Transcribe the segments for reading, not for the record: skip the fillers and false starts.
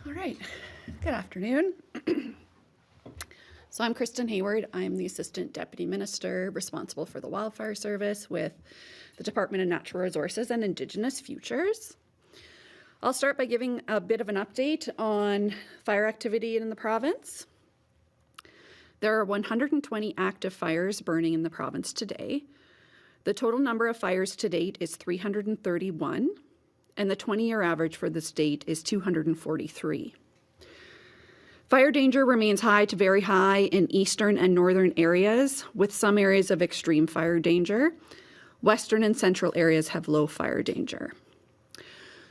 All right, good afternoon. So I'm Kristin Hayward. I'm the Assistant Deputy Minister responsible for the Wildfire Service with the Department of Natural Resources and Indigenous Futures. I'll start by giving a bit of an update on fire activity in the province. There are 120 active fires burning in the province today. The total number of fires to date is 331. And the 20-year average for the state is 243. Fire danger remains high to very high in eastern and northern areas, with some areas of extreme fire danger. Western and central areas have low fire danger.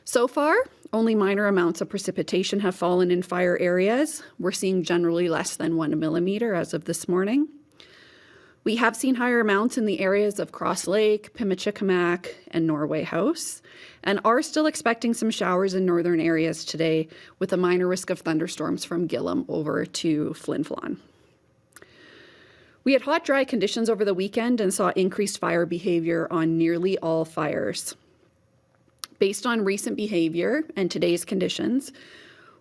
So far, only minor amounts of precipitation have fallen in fire areas. We're seeing generally less than 1 millimeter as of this morning. We have seen higher amounts in the areas of Cross Lake, Pimicikamak, and Norway House, and are still expecting some showers in northern areas today with a minor risk of thunderstorms from Gillam over to Flin Flon. We had hot, dry conditions over the weekend and saw increased fire behavior on nearly all fires. Based on recent behavior and today's conditions,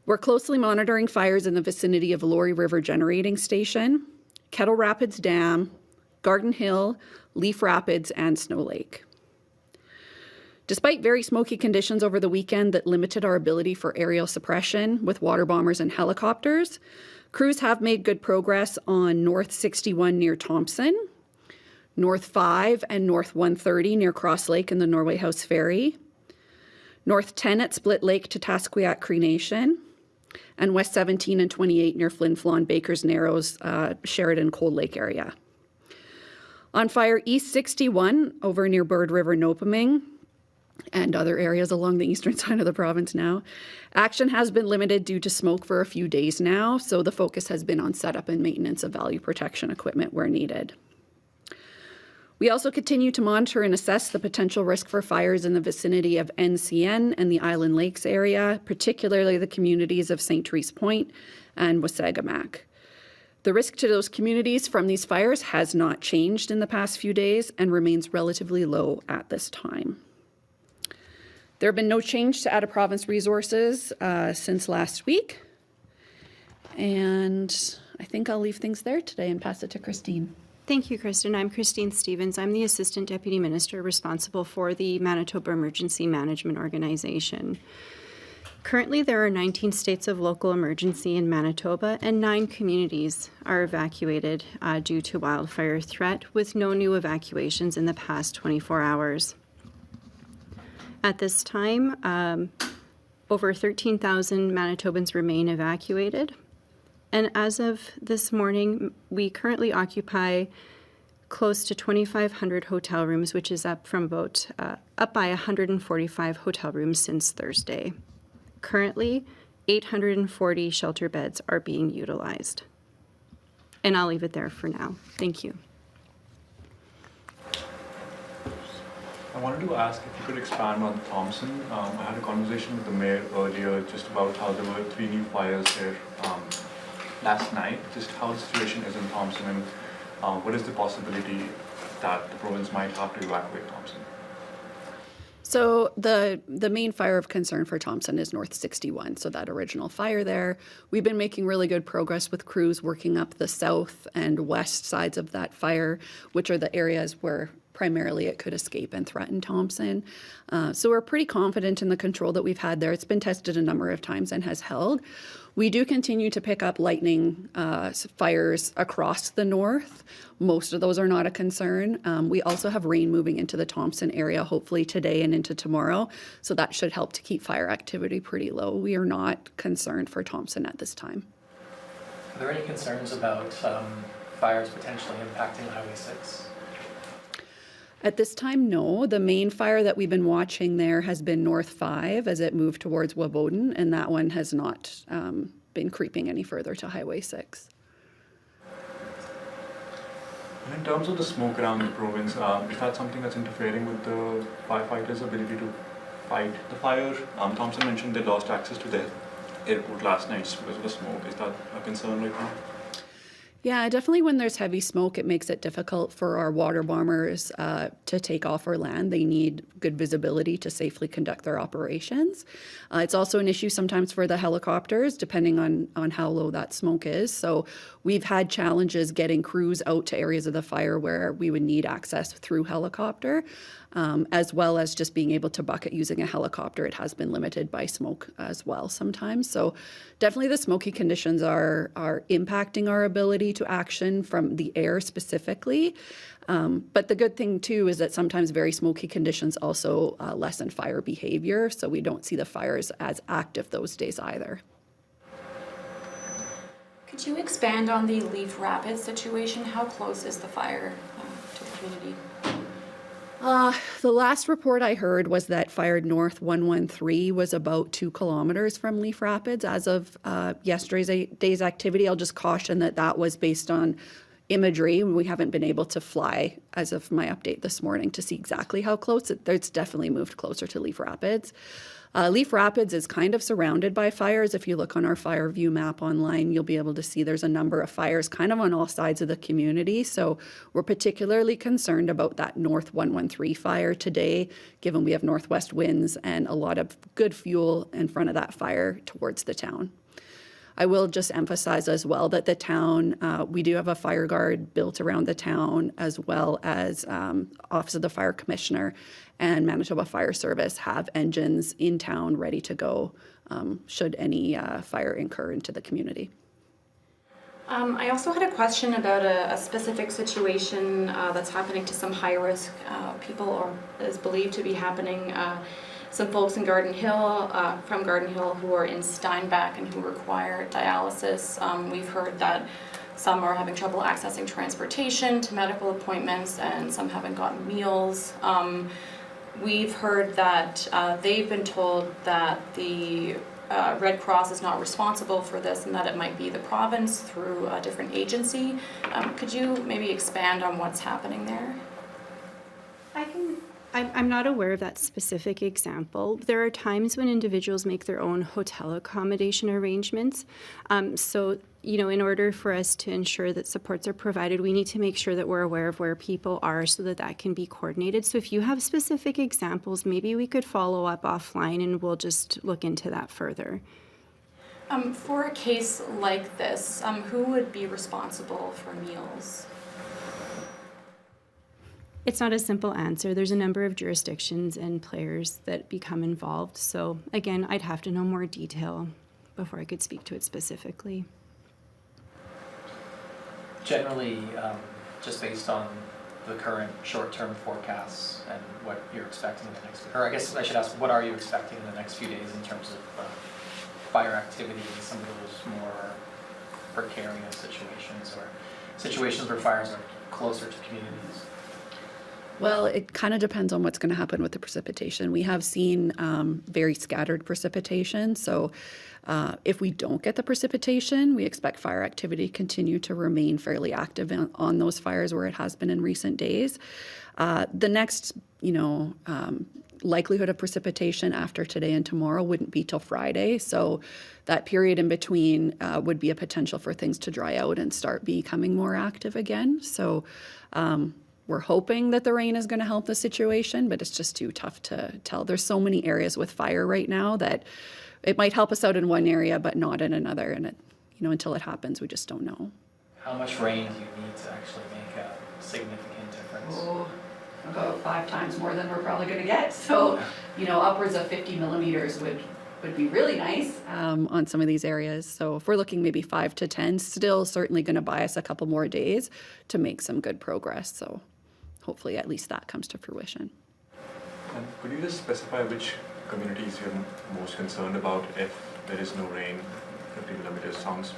we're closely monitoring fires in the vicinity of Laurie River Generating Station, Kettle Rapids Dam, Garden Hill, Leaf Rapids, and Snow Lake. Despite very smoky conditions over the weekend that limited our ability for aerial suppression with water bombers and helicopters, crews have made good progress on North 61 near Thompson, North 5 and North 130 near Cross Lake and the Norway House Ferry, North 10 at Split Lake to Tasquiat Cree Nation, and West 17 and 28 near Flin Flon, Baker's Narrows, Sheridan, Cold Lake area. On fire East 61 over near Bird River, Nopaming, and other areas along the eastern side of the province now, action has been limited due to smoke for a few days now, so the focus has been on setup and maintenance of value protection equipment where needed. We also continue to monitor and assess the potential risk for fires in the vicinity of NCN and the Island Lakes area, particularly the communities of St. Therese Point and Wasagamak. The risk to those communities from these fires has not changed in the past few days and remains relatively low at this time. There have been no change to out-of-province resources since last week, and I think I'll leave things there today and pass it to Christine. Thank you, Kristin. I'm Christine Stevens. I'm the Assistant Deputy Minister responsible for the Manitoba Emergency Management Organization. Currently, there are 19 states of local emergency in Manitoba, and 9 communities are evacuated due to wildfire threat, with no new evacuations in the past 24 hours. At this time, over 13,000 Manitobans remain evacuated. And as of this morning, we currently occupy close to 2,500 hotel rooms, which is up from up by 145 hotel rooms since Thursday. Currently, 840 shelter beds are being utilized. And I'll leave it there for now. Thank you. I wanted to ask if you could expand on Thompson. I had a conversation with the mayor earlier just about how there were 3 new fires there last night, just how the situation is in Thompson and what is the possibility that the province might have to evacuate Thompson? So the main fire of concern for Thompson is North 61, so that original fire there. We've been making really good progress with crews working up the south and west sides of that fire, which are the areas where primarily it could escape and threaten Thompson. So we're pretty confident in the control that we've had there. It's been tested a number of times and has held. We do continue to pick up lightning fires across the north. Most of those are not a concern. We also have rain moving into the Thompson area, hopefully today and into tomorrow. So that should help to keep fire activity pretty low. We are not concerned for Thompson at this time. Are there any concerns about fires potentially impacting Highway 6? At this time, no. The main fire that we've been watching there has been North 5 as it moved towards Waboden, and that one has not been creeping any further to Highway 6. And in terms of the smoke around the province, is that something that's interfering with the firefighters' ability to fight the fire? Thompson mentioned they lost access to the airport last night because of the smoke. Is that a concern right now? Yeah, definitely when there's heavy smoke, it makes it difficult for our water bombers to take off our land. They need good visibility to safely conduct their operations. It's also an issue sometimes for the helicopters, depending on how low that smoke is. So we've had challenges getting crews out to areas of the fire where we would need access through helicopter, as well as just being able to bucket using a helicopter. It has been limited by smoke as well sometimes. So definitely the smoky conditions are impacting our ability to action from the air specifically. But the good thing too is that sometimes very smoky conditions also lessen fire behavior, so we don't see the fires as active those days either. Could you expand on the Leaf Rapids situation? How close is the fire to the community? The last report I heard was that Fire North 113 was about 2 kilometers from Leaf Rapids as of yesterday's activity. I'll just caution that that was based on imagery. We haven't been able to fly as of my update this morning to see exactly how close. It's definitely moved closer to Leaf Rapids. Leaf Rapids is kind of surrounded by fires. If you look on our fire view map online, you'll be able to see there's a number of fires kind of on all sides of the community. So we're particularly concerned about that North 113 fire today, given we have northwest winds and a lot of good fuel in front of that fire towards the town. I will just emphasize as well that the town, we do have a fire guard built around the town, as well as Office of the Fire Commissioner and Manitoba Fire Service have engines in town ready to go should any fire incur into the community. I also had a question about a specific situation that's happening to some high-risk people, or is believed to be happening. Some folks in Garden Hill, from Garden Hill, who are in Steinbach and who require dialysis. We've heard that some are having trouble accessing transportation to medical appointments, and some haven't gotten meals. We've heard that they've been told that the Red Cross is not responsible for this and that it might be the province through a different agency. Could you maybe expand on what's happening there? I'm not aware of that specific example. There are times when individuals make their own hotel accommodation arrangements. So, in order for us to ensure that supports are provided, we need to make sure that we're aware of where people are so that that can be coordinated. So if you have specific examples, maybe we could follow up offline and we'll just look into that further. For a case like this, who would be responsible for meals? It's not a simple answer. There's a number of jurisdictions and players that become involved. So again, I'd have to know more detail before I could speak to it specifically. Generally, just based on the current short-term forecasts and what you're expecting in the next, or I guess I should ask, what are you expecting in the next few days in terms of fire activity and some of those more precarious situations or situations where fires are closer to communities? Well, it kind of depends on what's going to happen with the precipitation. We have seen very scattered precipitation. So if we don't get the precipitation, we expect fire activity to continue to remain fairly active on those fires where it has been in recent days. The next, likelihood of precipitation after today and tomorrow wouldn't be till Friday. So that period in between would be a potential for things to dry out and start becoming more active again. So we're hoping that the rain is going to help the situation, but it's just too tough to tell. There's so many areas with fire right now that it might help us out in one area, but not in another. And until it happens, we just don't know. How much rain do you need to actually make a significant difference? Oh, about 5 times more than we're probably going to get. So, upwards of 50 millimeters would be really nice on some of these areas. So if we're looking maybe 5 to 10, still certainly going to buy us a couple more days to make some good progress. So hopefully at least that comes to fruition. And could you just specify which communities you're most concerned about if there is no rain? 50 millimeters sounds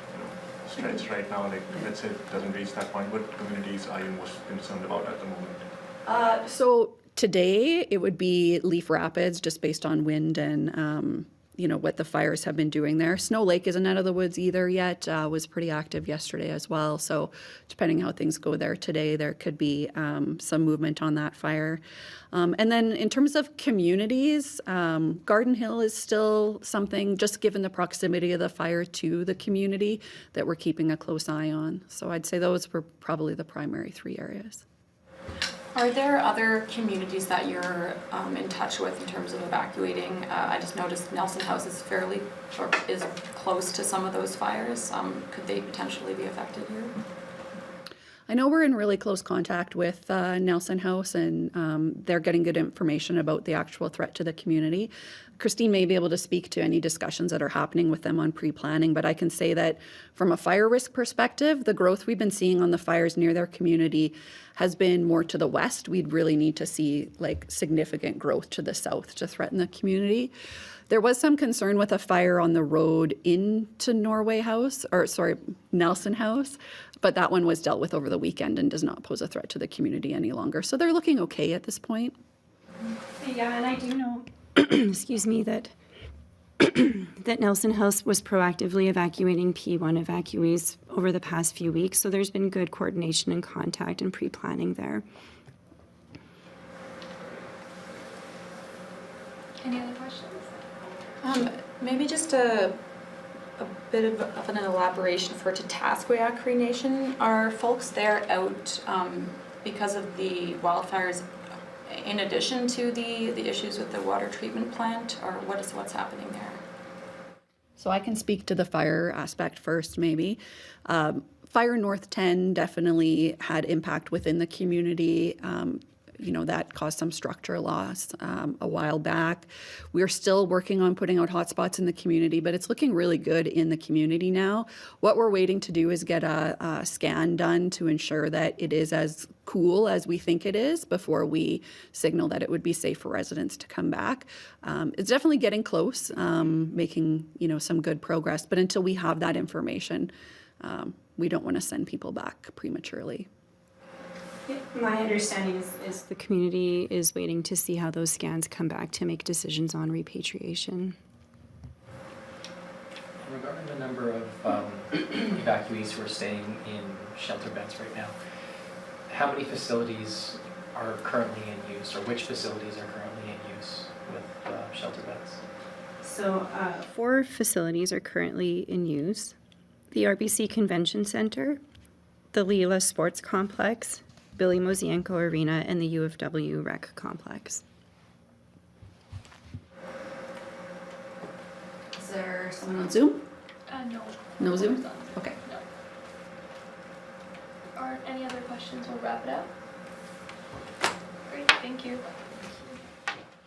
stretched right now. Like, let's say it doesn't reach that point. What communities are you most concerned about at the moment? So today it would be Leaf Rapids, just based on wind and what the fires have been doing there. Snow Lake isn't out of the woods either yet, was pretty active yesterday as well. So depending how things go there today, there could be some movement on that fire. And then in terms of communities, Garden Hill is still something, just given the proximity of the fire to the community, that we're keeping a close eye on. So I'd say those were probably the primary 3 areas. Are there other communities that you're in touch with in terms of evacuating? I just noticed Nelson House is is close to some of those fires. Could they potentially be affected here? I know we're in really close contact with Nelson House, and they're getting good information about the actual threat to the community. Kristin may be able to speak to any discussions that are happening with them on pre-planning, but I can say that from a fire risk perspective, the growth we've been seeing on the fires near their community has been more to the west. We'd really need to see significant growth to the south to threaten the community. There was some concern with a fire on the road into Nelson House, but that one was dealt with over the weekend and does not pose a threat to the community any longer. So they're looking okay at this point. Yeah, and I do know, excuse me, that that Nelson House was proactively evacuating P1 evacuees over the past few weeks. So there's been good coordination and contact and pre-planning there. Any other questions? Maybe just a bit of an elaboration for Tatasqueyak Cree Nation. Are folks there out because of the wildfires in addition to the issues with the water treatment plant, or what's happening there? So I can speak to the fire aspect first, maybe. Fire North 10 definitely had impact within the community. That caused some structure loss a while back. We're still working on putting out hotspots in the community, but it's looking really good in the community now. What we're waiting to do is get a scan done to ensure that it is as cool as we think it is before we signal that it would be safe for residents to come back. It's definitely getting close, making some good progress, but until we have that information, we don't want to send people back prematurely. My understanding is the community is waiting to see how those scans come back to make decisions on repatriation. Regarding the number of evacuees who are staying in shelter beds right now, how many facilities are currently in use, or which facilities are currently in use with shelter beds? So 4 facilities are currently in use. The RBC Convention Center, the Leela Sports Complex, Billy Mosienko Arena, and the U of W Rec Complex. Is there someone on Zoom? No. No Zoom? Okay. No. Are any other questions? We'll wrap it up. Great, thank you.